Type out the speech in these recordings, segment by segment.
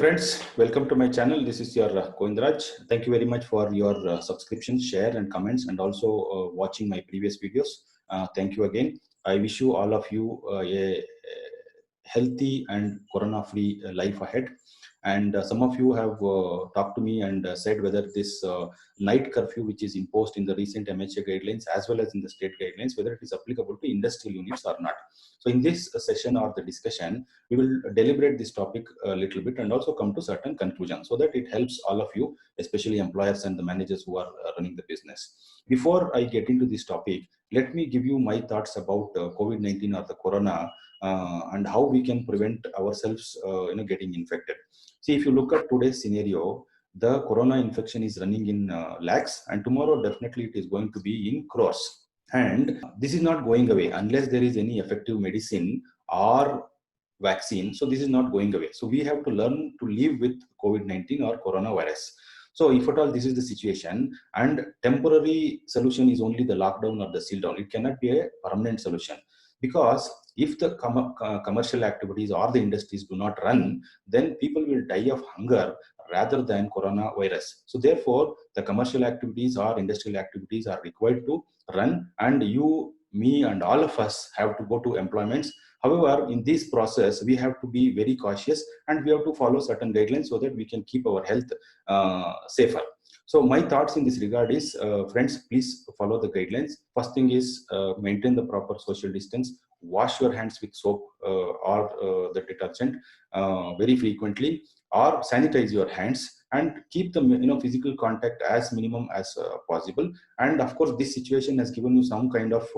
friends, welcome to my channel. This is your Govindraj. Thank you very much for your subscription, share and comments, and also watching my previous videos. Thank you again. I wish you all of you a healthy and corona-free life ahead. And some of you have talked to me and said whether this night curfew, which is imposed in the recent MHA guidelines as well as in the state guidelines, whether it is applicable to industrial units or not. So in this session or the discussion, we will deliberate this topic a little bit and also come to certain conclusions so that it helps all of you, especially employers and the managers who are running the business. Before I get into this topic, let me give you my thoughts about COVID-19 or the corona and how we can prevent ourselves getting infected. See, if you look at today's scenario, the corona infection is running in lakhs, and tomorrow definitely it is going to be in crores. And this is not going away unless there is any effective medicine or vaccine. So this is not going away. So we have to learn to live with COVID-19 or coronavirus. So if at all this is the situation, and temporary solution is only the lockdown or the seal down, it cannot be a permanent solution. Because if the commercial activities or the industries do not run, then people will die of hunger rather than coronavirus. So therefore, the commercial activities or industrial activities are required to run, and you, me, and all of us have to go to employments. However, in this process, we have to be very cautious and we have to follow certain guidelines so that we can keep our health safer. So my thoughts in this regard is, friends, please follow the guidelines. First thing is maintain the proper social distance. Wash your hands with soap or the detergent very frequently, or sanitize your hands and keep the physical contact as minimum as possible. And of course, this situation has given you some kind of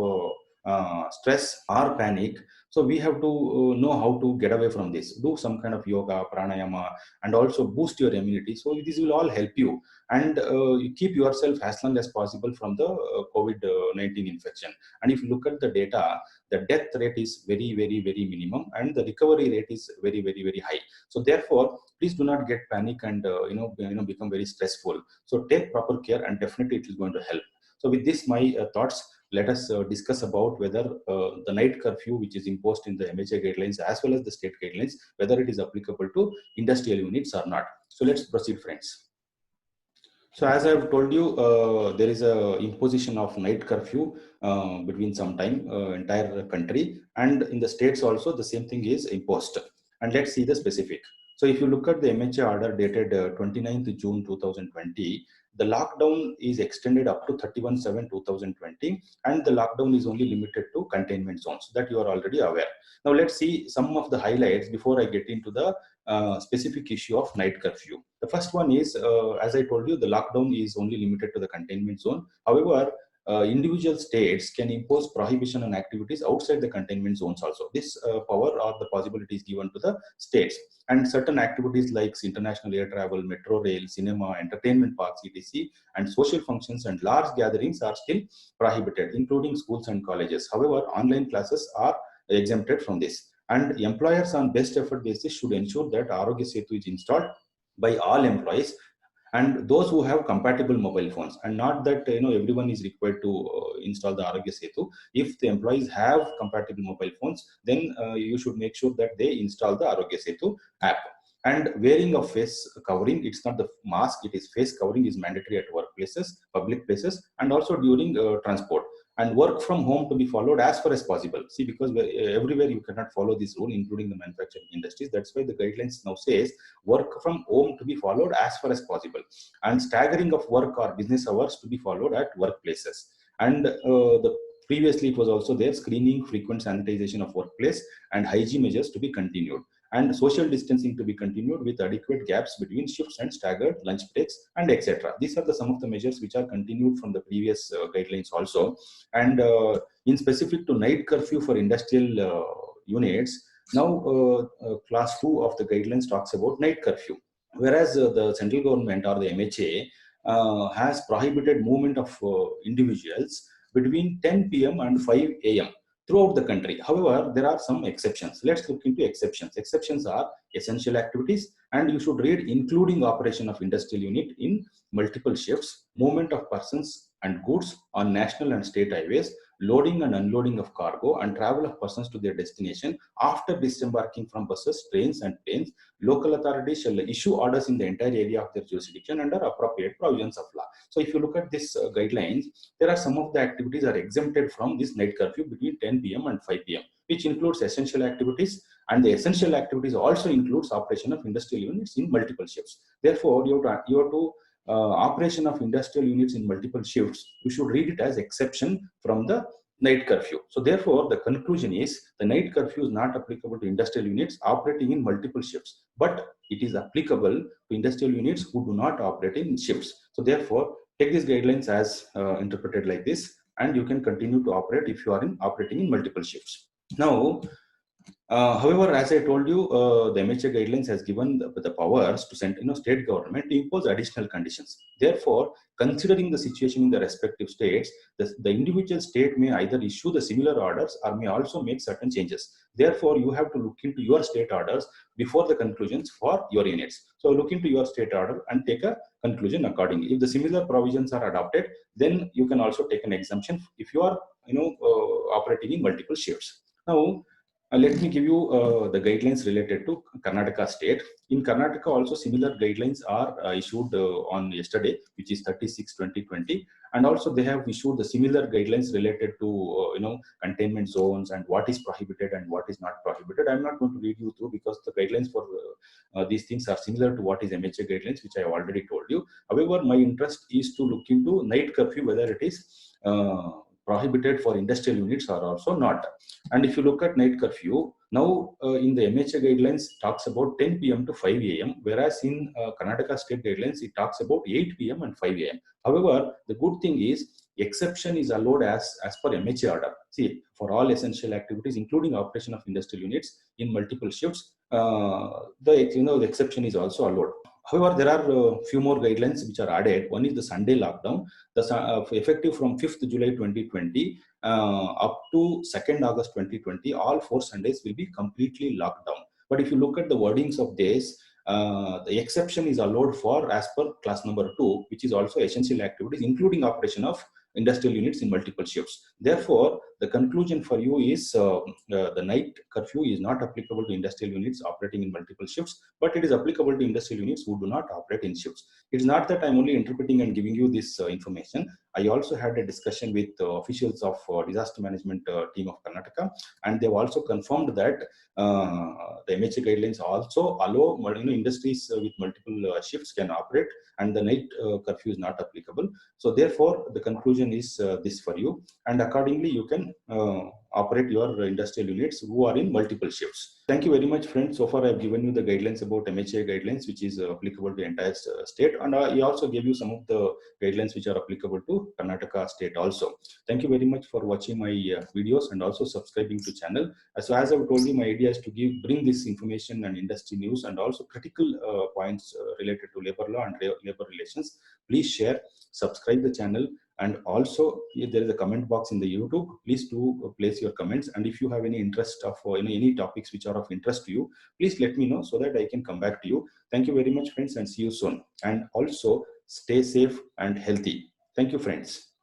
stress or panic. So we have to know how to get away from this. Do some kind of yoga, pranayama, and also boost your immunity. So this will all help you, and you keep yourself as long as possible from the COVID-19 infection. And if you look at the data, the death rate is very, very, very minimum, and the recovery rate is very, very, very high. So therefore, please do not get panic and become very stressful. So take proper care, and definitely it is going to help. So with this, my thoughts, let us discuss about whether the night curfew, which is imposed in the MHA guidelines as well as the state guidelines, whether it is applicable to industrial units or not. So let's proceed, friends. So as I have told you, there is a imposition of night curfew between some time, entire country, and in the states also the same thing is imposed. And let's see the specific. So if you look at the MHA order dated 29th June 2020, the lockdown is extended up to 31/7/2020, and the lockdown is only limited to containment zones, that you are already aware. Now let's see some of the highlights before I get into the specific issue of night curfew. The first one is, as I told you, the lockdown is only limited to the containment zone. However, individual states can impose prohibition on activities outside the containment zones also. This power or the possibility is given to the states. And certain activities like international air travel, metro rail, cinema, entertainment parks, etc., and social functions and large gatherings are still prohibited, including schools and colleges. However, online classes are exempted from this. And employers on best effort basis should ensure that Arogya Setu is installed by all employees and those who have compatible mobile phones, and not that everyone is required to install the Arogya Setu. If the employees have compatible mobile phones, then you should make sure that they install the Arogya Setu app. And wearing of face covering, it's not the mask, it is face covering, is mandatory at workplaces, public places, and also during transport. And work from home to be followed as far as possible. See, because everywhere you cannot follow this rule, including the manufacturing industries. That's why the guidelines now says work from home to be followed as far as possible, and staggering of work or business hours to be followed at workplaces. And previously it was also there, screening, frequent sanitization of workplace, and hygiene measures to be continued, and social distancing to be continued with adequate gaps between shifts and staggered lunch breaks, and etc. These are some of the measures which are continued from the previous guidelines also. And in specific to night curfew for industrial units, now class 2 of the guidelines talks about night curfew, whereas the central government or the MHA has prohibited movement of individuals between 10 p.m. and 5 a.m. throughout the country. However, there are some exceptions. Let's look into exceptions. Exceptions are essential activities, and you should read including operation of industrial unit in multiple shifts, movement of persons and goods on national and state highways, loading and unloading of cargo, and travel of persons to their destination after disembarking from buses, trains, and planes. Local authorities shall issue orders in the entire area of their jurisdiction under appropriate provisions of law. So if you look at this guidelines, there are some of the activities are exempted from this night curfew between 10 p.m. and 5 p.m., which includes essential activities, and the essential activities also includes operation of industrial units in multiple shifts. Therefore, you have to operation of industrial units in multiple shifts, you should read it as exception from the night curfew. So therefore, the conclusion is the night curfew is not applicable to industrial units operating in multiple shifts, but it is applicable to industrial units who do not operate in shifts. So therefore, take these guidelines as interpreted like this, and you can continue to operate if you are operating in multiple shifts. Now, however, as I told you, the MHA guidelines has given the powers to state government to impose additional conditions. Therefore, considering the situation in the respective states, the individual state may either issue the similar orders or may also make certain changes. Therefore, you have to look into your state orders before the conclusions for your units. So look into your state order and take a conclusion accordingly. If the similar provisions are adopted, then you can also take an exemption if you are operating in multiple shifts. Now, let me give you the guidelines related to Karnataka state. In Karnataka also similar guidelines are issued on yesterday, which is 36/2020, and also they have issued the similar guidelines related to containment zones and what is prohibited and what is not prohibited. I'm not going to read you through because the guidelines for these things are similar to what is MHA guidelines, which I have already told you. However, my interest is to look into night curfew, whether it is prohibited for industrial units or also not. And if you look at night curfew, now in the MHA guidelines talks about 10 p.m. to 5 a.m., whereas in Karnataka state guidelines, it talks about 8 p.m. and 5 a.m. However, the good thing is exception is allowed as per MHA order. See, for all essential activities, including operation of industrial units in multiple shifts, the exception is also allowed. However, there are a few more guidelines which are added. One is the Sunday lockdown, effective from 5th July 2020 up to 2nd August 2020. All 4 Sundays will be completely locked down. But if you look at the wordings of this, the exception is allowed for as per clause number 2, which is also essential activities, including operation of industrial units in multiple shifts. Therefore, the conclusion for you is the night curfew is not applicable to industrial units operating in multiple shifts, but it is applicable to industrial units who do not operate in shifts. It's not that I'm only interpreting and giving you this information. I also had a discussion with officials of disaster management team of Karnataka, and they've also confirmed that the MHA guidelines also allow industries with multiple shifts can operate, and the night curfew is not applicable. So therefore, the conclusion is this for you, and accordingly you can operate your industrial units who are in multiple shifts. Thank you very much, friends. So far, I've given you the guidelines about MHA guidelines, which is applicable to entire state, and I also gave you some of the guidelines which are applicable to Karnataka state also. Thank you very much for watching my videos and also subscribing to channel. So as I've told you, my idea is to bring this information and industry news and also critical points related to labor law and labor relations. Please share, subscribe the channel, and also if there is a comment box in the YouTube, please do place your comments. And if you have any interest of any topics which are of interest to you, please let me know so that I can come back to you. Thank you very much, friends, and see you soon. And also stay safe and healthy. Thank you, friends.